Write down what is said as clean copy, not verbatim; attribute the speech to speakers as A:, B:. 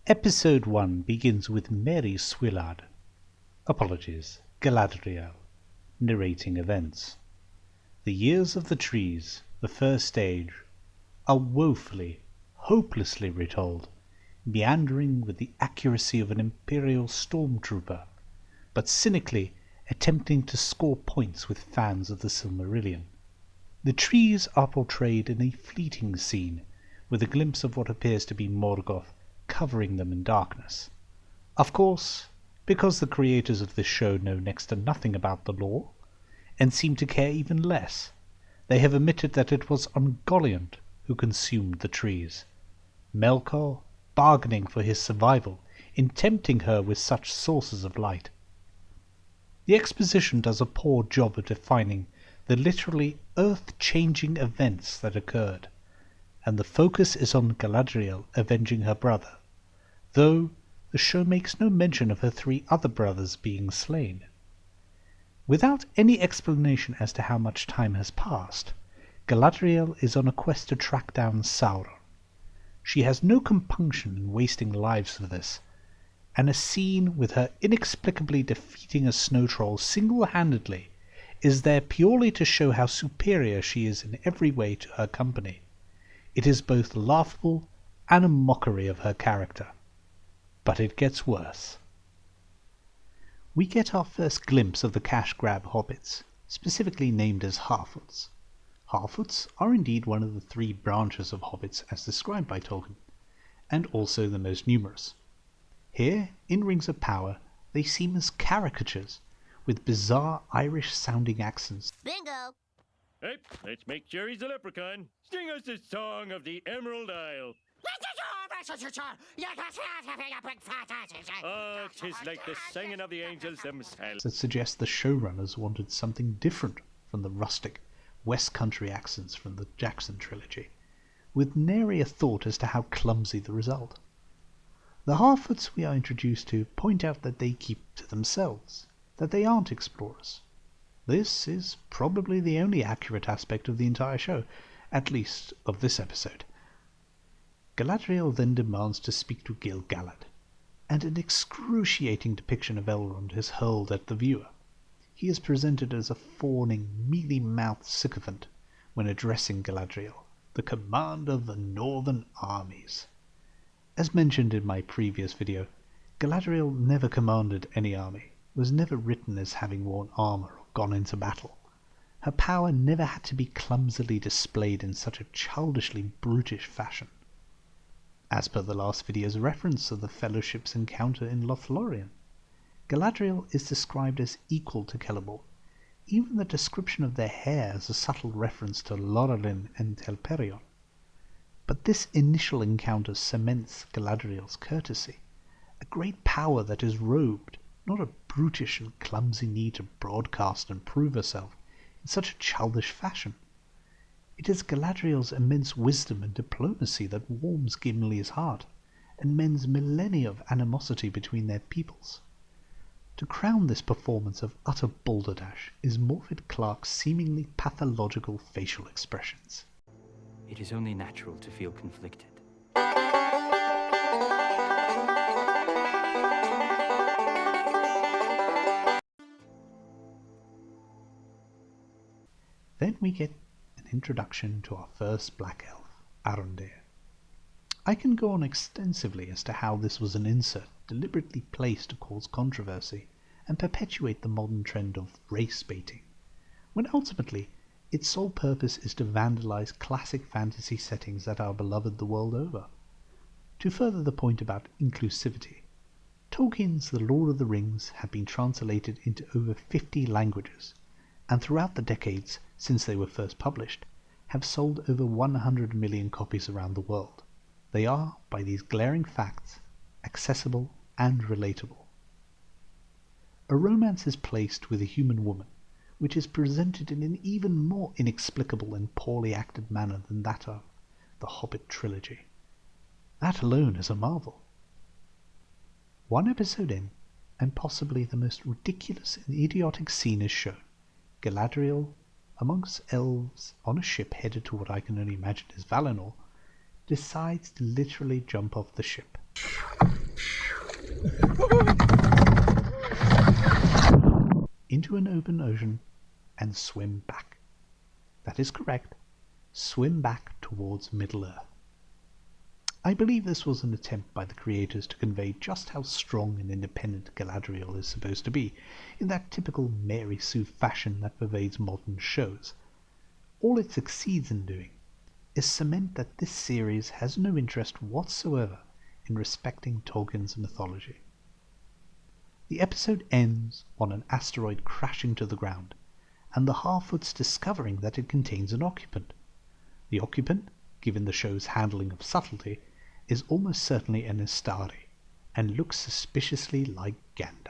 A: Episode 1 begins with Mary Swillard, Galadriel, narrating events. The years of the trees, the first age, are woefully, hopelessly retold, meandering with the accuracy of an imperial stormtrooper, but cynically attempting to score points with fans of the Silmarillion. The trees are portrayed in a fleeting scene, with a glimpse of what appears to be Morgoth covering them in darkness. Of course, because the creators of this show know next to nothing about the lore, and seem to care even less, they have omitted that it was Ungoliant who consumed the trees, Melkor bargaining for his survival in tempting her with such sources of light. The exposition does a poor job of defining the literally earth-changing events that occurred, and the focus is on Galadriel avenging her brother, though the show makes no mention of her 3 other brothers being slain. Without any explanation as to how much time has passed, Galadriel is on a quest to track down Sauron. She has no compunction in wasting lives for this, and a scene with her inexplicably defeating a snow troll single-handedly is there purely to show how superior she is in every way to her company. It is both laughable and a mockery of her character. But it gets worse. We get our first glimpse of the cash-grab hobbits, specifically named as Harfoots. Harfoots are indeed one of the 3 branches of hobbits as described by Tolkien, and also the most numerous. Here, in Rings of Power, they seem as caricatures, with bizarre Irish-sounding accents.
B: Bingo!
C: Hey, let's make Jerry the Leprechaun sing us the song of the Emerald Isle. Oh, 'tis like the singing of the angels themselves.
A: That suggests the showrunners wanted something different from the rustic West Country accents from the Jackson trilogy, with nary a thought as to how clumsy the result. The Harfoots we are introduced to point out that they keep to themselves, that they aren't explorers. This is probably the only accurate aspect of the entire show, at least of this episode. Galadriel then demands to speak to Gil-galad, and an excruciating depiction of Elrond is hurled at the viewer. He is presented as a fawning, mealy-mouthed sycophant when addressing Galadriel, the commander of the northern armies. As mentioned in my previous video, Galadriel never commanded any army, was never written as having worn armor or gone into battle. Her power never had to be clumsily displayed in such a childishly brutish fashion. As per the last video's reference of the Fellowship's encounter in Lothlorien, Galadriel is described as equal to Celeborn. Even the description of their hair is a subtle reference to Lorelin and Telperion. But this initial encounter cements Galadriel's courtesy, a great power that is robed, not a brutish and clumsy need to broadcast and prove herself in such a childish fashion. It is Galadriel's immense wisdom and diplomacy that warms Gimli's heart and mends millennia of animosity between their peoples. To crown this performance of utter balderdash is Morfydd Clark's seemingly pathological facial expressions.
D: It is only natural to feel conflicted.
A: Then we get an introduction to our first Black Elf, Arondir. I can go on extensively as to how this was an insert deliberately placed to cause controversy and perpetuate the modern trend of race baiting, when ultimately its sole purpose is to vandalize classic fantasy settings that are beloved the world over. To further the point about inclusivity, Tolkien's The Lord of the Rings have been translated into over 50 languages, and throughout the decades since they were first published, have sold over 100 million copies around the world. They are, by these glaring facts, accessible and relatable. A romance is placed with a human woman, which is presented in an even more inexplicable and poorly acted manner than that of the Hobbit trilogy. That alone is a marvel. One episode in, and possibly the most ridiculous and idiotic scene is shown. Galadriel, amongst elves on a ship headed to what I can only imagine is Valinor, decides to literally jump off the ship. into an open ocean and swim back. That is correct. Swim back towards Middle-earth. I believe this was an attempt by the creators to convey just how strong and independent Galadriel is supposed to be, in that typical Mary Sue fashion that pervades modern shows. All it succeeds in doing is cement that this series has no interest whatsoever in respecting Tolkien's mythology. The episode ends on an asteroid crashing to the ground, and the Harfoots discovering that it contains an occupant. The occupant, given the show's handling of subtlety, is almost certainly an Istari, and looks suspiciously like Gandalf.